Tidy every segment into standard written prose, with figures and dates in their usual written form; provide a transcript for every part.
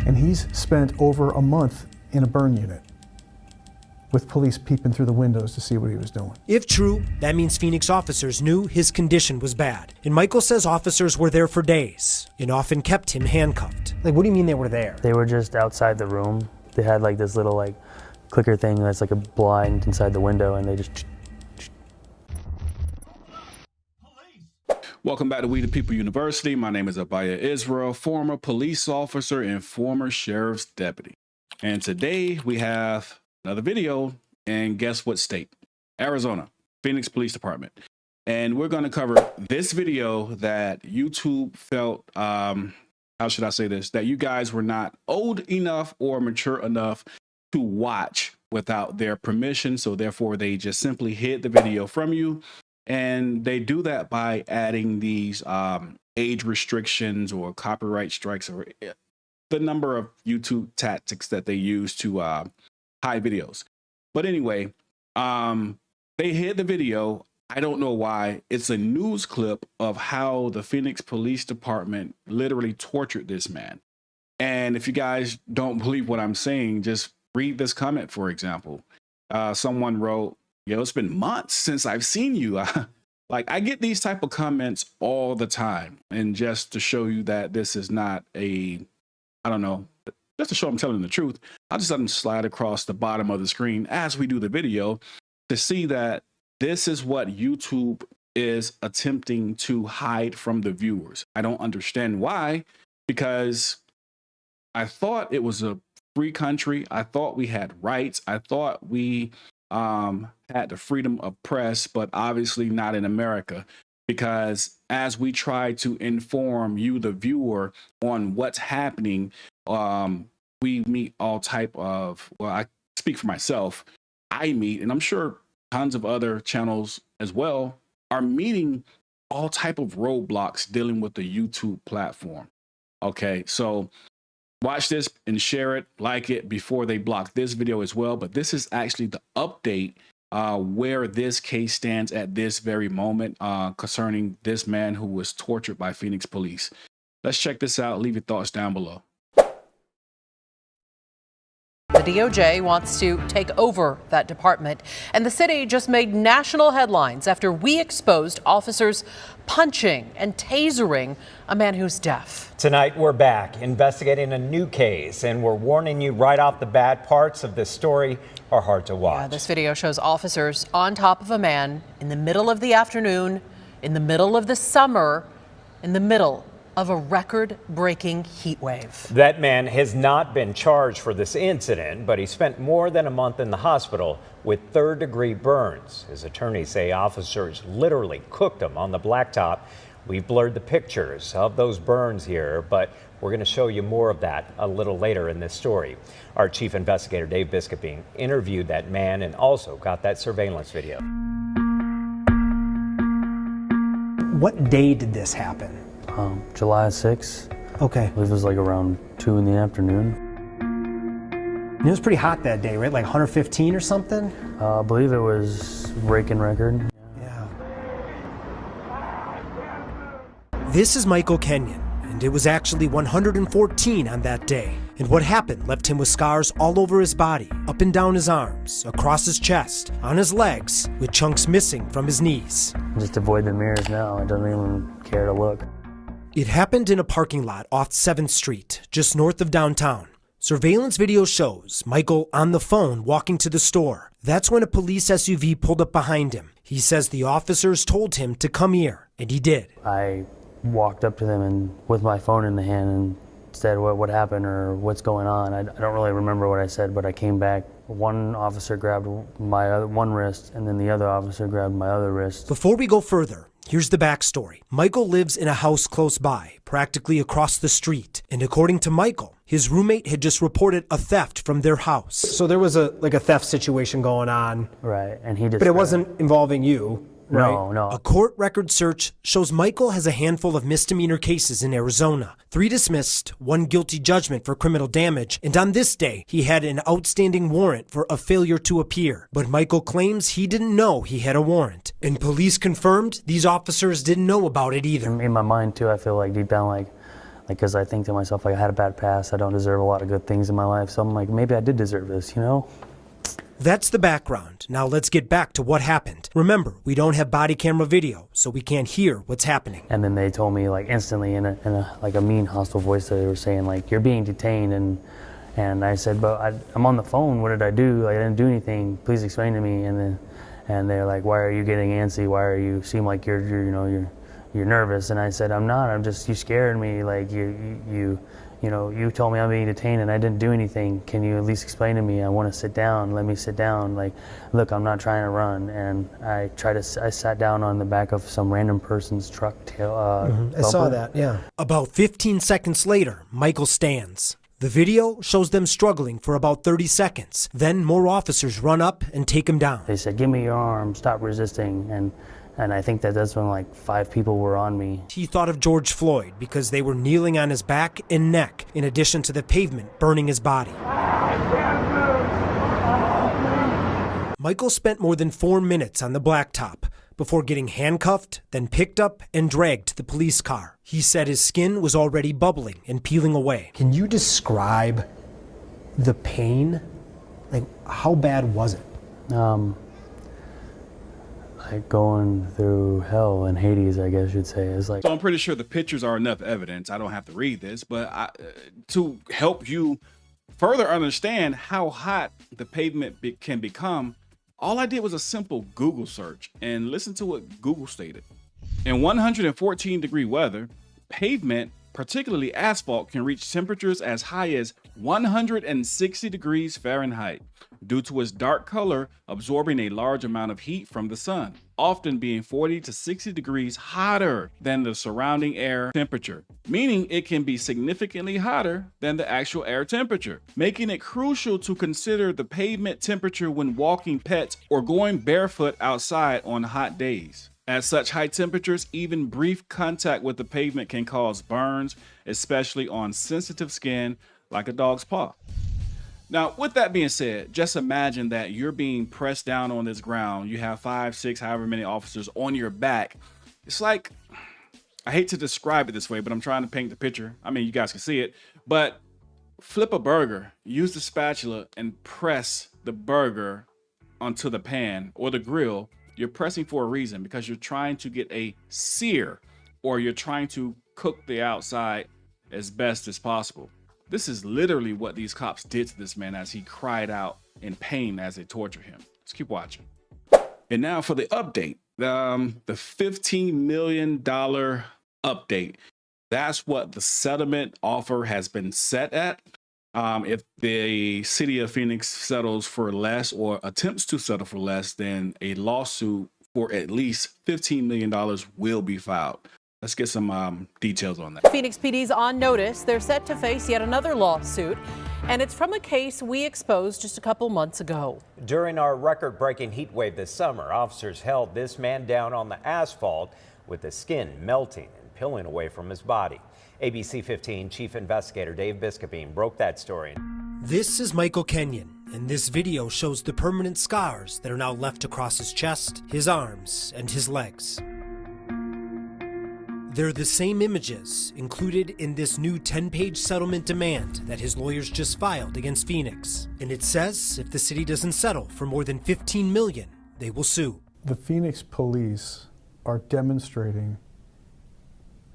And he's spent over a month in a burn unit with police peeping through the windows to see what he was doing. If true, that means Phoenix officers knew his condition was bad. And Michael says officers were there for days and often kept him handcuffed. Like, what do you mean they were there? They were just outside the room. They had like this little like clicker thing that's like a blind inside the window, and they just... Welcome back to We the People University. My name is Abaya Israel, former police officer and former sheriff's deputy. And today we have another video, and guess what state? Arizona, Phoenix Police Department. And we're going to cover this video that YouTube felt, how should I say this, that you guys were not old enough or mature enough to watch without their permission. So therefore they just simply hid the video from you. And they do that by adding these age restrictions or copyright strikes, or the number of YouTube tactics that they use to hide videos. But anyway, they hid the video. I don't know why. It's a news clip of how the Phoenix Police Department literally tortured this man. And if you guys don't believe what I'm saying, just read this comment, for example. Someone wrote, "Yo, it's been months since I've seen you." Like, I get these type of comments all the time. And just to show you that this is not a, I don't know, just to show I'm telling the truth, I'll just let them slide across the bottom of the screen as we do the video to see that this is what YouTube is attempting to hide from the viewers. I don't understand why, because I thought it was a free country. I thought we had rights. I thought we had the freedom of press, but obviously not in America, because as we try to inform you, the viewer, on what's happening, we meet all type of, well, I speak for myself, I meet, and I'm sure tons of other channels as well are meeting all type of roadblocks dealing with the YouTube platform. Okay, so watch this and share it, like it before they block this video as well. But this is actually the update where this case stands at this very moment concerning this man who was tortured by Phoenix police. Let's check this out. Leave your thoughts down below. The DOJ wants to take over that department, and the city just made national headlines after we exposed officers punching and tasering a man who's deaf. Tonight, we're back investigating a new case, and we're warning you right off the bat, parts of this story are hard to watch. Yeah, this video shows officers on top of a man in the middle of the afternoon, in the middle of the summer, in the middle of a record-breaking heat wave. That man has not been charged for this incident, but he spent more than a month in the hospital with third-degree burns. His attorneys say officers literally cooked him on the blacktop. We've blurred the pictures of those burns here, but we're going to show you more of that a little later in this story. Our chief investigator, Dave Biskuping, interviewed that man and also got that surveillance video. What day did this happen? July 6th. Okay. I believe it was like around 2 in the afternoon. It was pretty hot that day, right? Like 115 or something? I believe it was breaking record. Yeah. This is Michael Kenyon, and it was actually 114 on that day. And what happened left him with scars all over his body, up and down his arms, across his chest, on his legs, with chunks missing from his knees. Just avoid the mirrors now. I don't even care to look. It happened in a parking lot off 7th Street, just north of downtown. Surveillance video shows Michael on the phone walking to the store. That's when a police SUV pulled up behind him. He says the officers told him to come here, and he did. I walked up to them and with my phone in the hand and said what happened or what's going on. I don't really remember what I said, but I came back. One officer grabbed my one wrist, and then the other officer grabbed my other wrist. Before we go further, here's the backstory. Michael lives in a house close by, practically across the street. And according to Michael, his roommate had just reported a theft from their house. So there was a theft situation going on. Right, and he just... But it wasn't involving you, right? No. A court record search shows Michael has a handful of misdemeanor cases in Arizona. 3 dismissed, 1 guilty judgment for criminal damage, and on this day, he had an outstanding warrant for a failure to appear. But Michael claims he didn't know he had a warrant. And police confirmed these officers didn't know about it either. In my mind, too, I feel like deep down, Like, because I think to myself, like, I had a bad past, I don't deserve a lot of good things in my life, so I'm like, maybe I did deserve this, you know? That's the background. Now let's get back to what happened. Remember, we don't have body camera video, so we can't hear what's happening. And then they told me, like, instantly in a like a mean, hostile voice, that they were saying, like, you're being detained. And I said, but I'm on the phone. What did I do? Like, I didn't do anything. Please explain to me. And they're like, why are you getting antsy? Why are you seem like you're nervous? And I said, I'm not. I'm just, you scared me. Like, you told me I'm being detained and I didn't do anything. Can you at least explain to me? I want to sit down. Let me sit down. Like, look, I'm not trying to run. And I sat down on the back of some random person's truck tail. I saw that, yeah. About 15 seconds later, Michael stands. The video shows them struggling for about 30 seconds. Then more officers run up and take him down. They said, give me your arm, stop resisting. And I think that's when like 5 people were on me. He thought of George Floyd because they were kneeling on his back and neck, in addition to the pavement burning his body. Michael spent more than 4 minutes on the blacktop before getting handcuffed, then picked up and dragged to the police car. He said his skin was already bubbling and peeling away. Can you describe the pain? Like, how bad was it? Like going through hell in Hades, I guess you'd say. It's like. So I'm pretty sure the pictures are enough evidence. I don't have to read this, but to help you further understand how hot the pavement can become, all I did was a simple Google search and listen to what Google stated. In 114-degree weather, pavement, particularly asphalt, can reach temperatures as high as 160 degrees Fahrenheit due to its dark color absorbing a large amount of heat from the sun, often being 40 to 60 degrees hotter than the surrounding air temperature, meaning it can be significantly hotter than the actual air temperature, making it crucial to consider the pavement temperature when walking pets or going barefoot outside on hot days. At such high temperatures, even brief contact with the pavement can cause burns, especially on sensitive skin like a dog's paw. Now, with that being said, just imagine that you're being pressed down on this ground. You have 5, 6, however many officers on your back. It's like, I hate to describe it this way, but I'm trying to paint the picture. I mean, you guys can see it, but flip a burger, use the spatula and press the burger onto the pan or the grill. You're pressing for a reason, because you're trying to get a sear, or you're trying to cook the outside as best as possible. This is literally what these cops did to this man as he cried out in pain as they tortured him. Let's keep watching. And now for the update, the $15 million update. That's what the settlement offer has been set at. If the city of Phoenix settles for less or attempts to settle for less, then a lawsuit for at least $15 million will be filed. Let's get some details on that. Phoenix PD's on notice. They're set to face yet another lawsuit, and it's from a case we exposed just a couple months ago. During our record-breaking heat wave this summer, officers held this man down on the asphalt with the skin melting and peeling away from his body. ABC 15 Chief Investigator Dave Biscopine broke that story. This is Michael Kenyon, and this video shows the permanent scars that are now left across his chest, his arms, and his legs. They're the same images included in this new 10-page settlement demand that his lawyers just filed against Phoenix. And it says if the city doesn't settle for more than $15 million, they will sue. The Phoenix police are demonstrating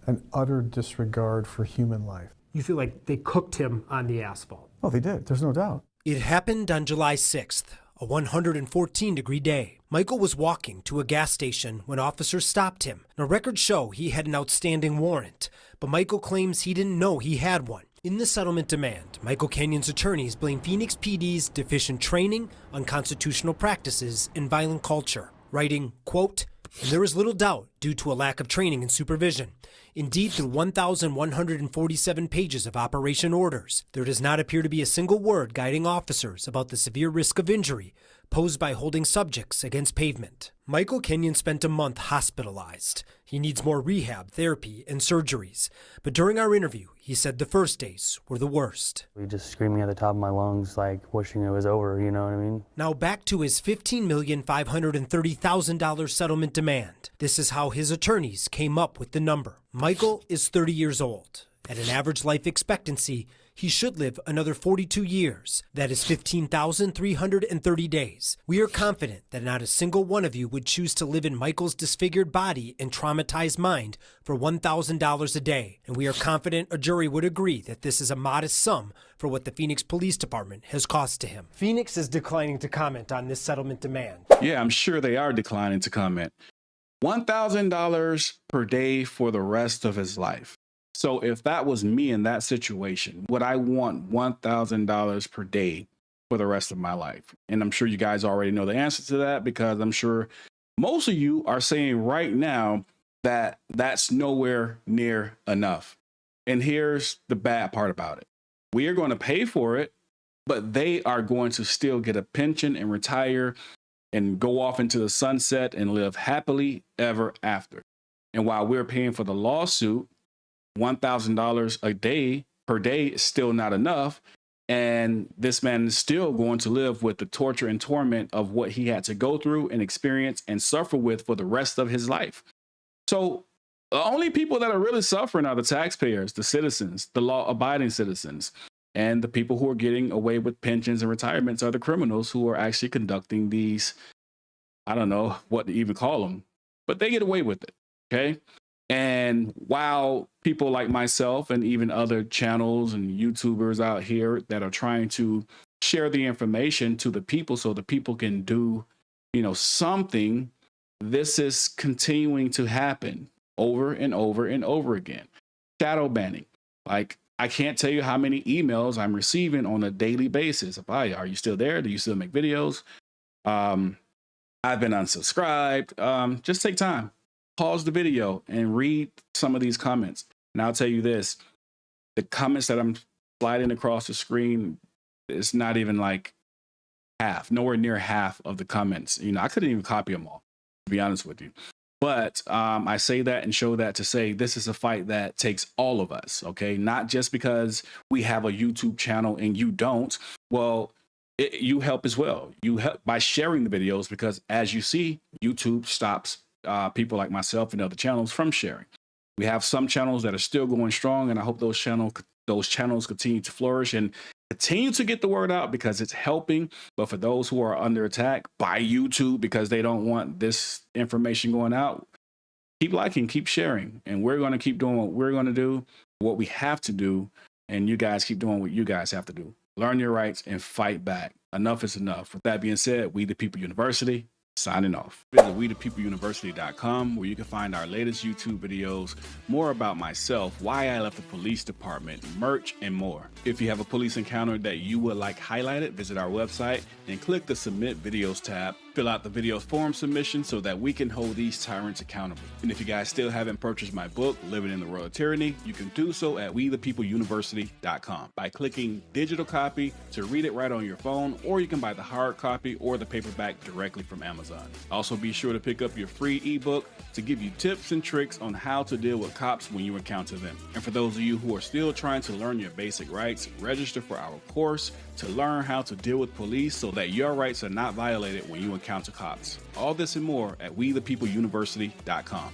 an utter disregard for human life. You feel like they cooked him on the asphalt. Oh, they did. There's no doubt. It happened on July 6th, a 114-degree day. Michael was walking to a gas station when officers stopped him. Now, records show he had an outstanding warrant, but Michael claims he didn't know he had one. In the settlement demand, Michael Kenyon's attorneys blame Phoenix PD's deficient training, unconstitutional practices, and violent culture, writing, quote, "There is little doubt due to a lack of training and supervision. Indeed, through 1,147 pages of operation orders, there does not appear to be a single word guiding officers about the severe risk of injury posed by holding subjects against pavement." Michael Kenyon spent a month hospitalized. He needs more rehab, therapy, and surgeries. But during our interview, he said the first days were the worst. We just screaming at the top of my lungs, like wishing it was over, you know what I mean? Now back to his $15,530,000 settlement demand. This is how his attorneys came up with the number. Michael is 30 years old. At an average life expectancy, he should live another 42 years. That is 15,330 days. We are confident that not a single one of you would choose to live in Michael's disfigured body and traumatized mind for $1,000 a day. And we are confident a jury would agree that this is a modest sum for what the Phoenix Police Department has cost to him. Phoenix is declining to comment on this settlement demand. Yeah, I'm sure they are declining to comment. $1,000 per day for the rest of his life. So if that was me in that situation, would I want $1,000 per day for the rest of my life? And I'm sure you guys already know the answer to that, because I'm sure most of you are saying right now that that's nowhere near enough. And here's the bad part about it. We are going to pay for it, but they are going to still get a pension and retire and go off into the sunset and live happily ever after. And while we're paying for the lawsuit, $1,000 a day per day is still not enough. And this man is still going to live with the torture and torment of what he had to go through and experience and suffer with for the rest of his life. So the only people that are really suffering are the taxpayers, the citizens, the law-abiding citizens. And the people who are getting away with pensions and retirements are the criminals who are actually conducting these, I don't know what to even call them, but they get away with it. Okay. And while people like myself and even other channels and YouTubers out here that are trying to share the information to the people so the people can do, something, this is continuing to happen over and over and over again. Shadow banning. Like, I can't tell you how many emails I'm receiving on a daily basis. Are you still there? Do you still make videos? I've been unsubscribed. Just take time. Pause the video and read some of these comments. And I'll tell you this, the comments that I'm sliding across the screen, it's not even like half, nowhere near half of the comments. I couldn't even copy them all, to be honest with you. But I say that and show that to say this is a fight that takes all of us, okay? Not just because we have a YouTube channel and you don't. Well, you help as well. You help by sharing the videos, because as you see, YouTube stops people like myself and other channels from sharing. We have some channels that are still going strong, and I hope those channels continue to flourish and continue to get the word out, because it's helping. But for those who are under attack by YouTube because they don't want this information going out, keep liking, keep sharing, and we're going to keep doing what we're going to do, what we have to do, and you guys keep doing what you guys have to do. Learn your rights and fight back. Enough is enough. With that being said, We the People University, signing off. Visit WeThePeopleUniversity.com, where you can find our latest YouTube videos, more about myself, why I left the police department, merch, and more. If you have a police encounter that you would like highlighted, visit our website and click the Submit Videos tab. Fill out the video form submission so that we can hold these tyrants accountable. And if you guys still haven't purchased my book, Living in the World of Tyranny, you can do so at WeThePeopleUniversity.com by clicking digital copy to read it right on your phone, or you can buy the hard copy or the paperback directly from Amazon. Also, be sure to pick up your free ebook to give you tips and tricks on how to deal with cops when you encounter them. And for those of you who are still trying to learn your basic rights, register for our course to learn how to deal with police so that your rights are not violated when you encounter cops. All this and more at WeThePeopleUniversity.com.